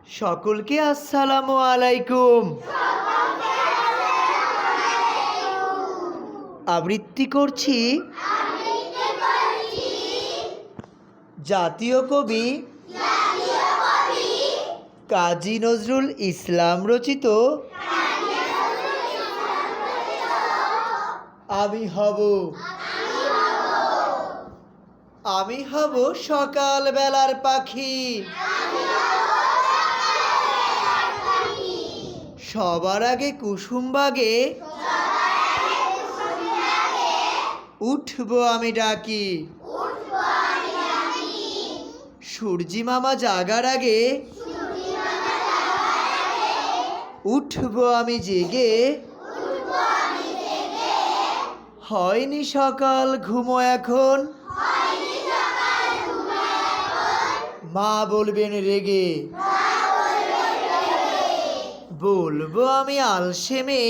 সকলকে আসসালামু আলাইকুম। আবৃত্তি করছি জাতীয় কবি কাজী নজরুল ইসলাম রচিত আমি হব সকালবেলার পাখি, সবার আগে কুসুমবাগে উঠবো আমি ডাকি। সূর্যি মামা জাগার আগে উঠবো আমি জেগে। হয়নি সকাল ঘুমো এখন, মা বলবেন রেগে। বলবো আমি আলসেমে,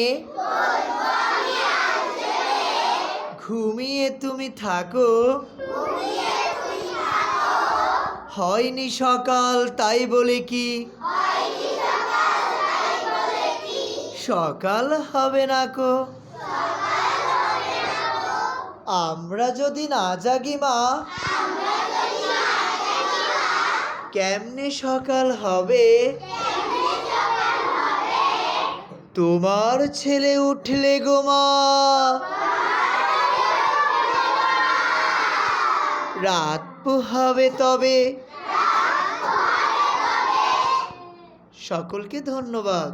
ঘুমিয়ে তুমি থাকো। হয়নি সকাল তাই বলে কি সকাল হবে না কো। আমরা যদি না জাগি মা, কেমনে সকাল হবে। তোমার ছেলে উঠলে গো মা, রাত পোহাবে তবে। সকলকে ধন্যবাদ।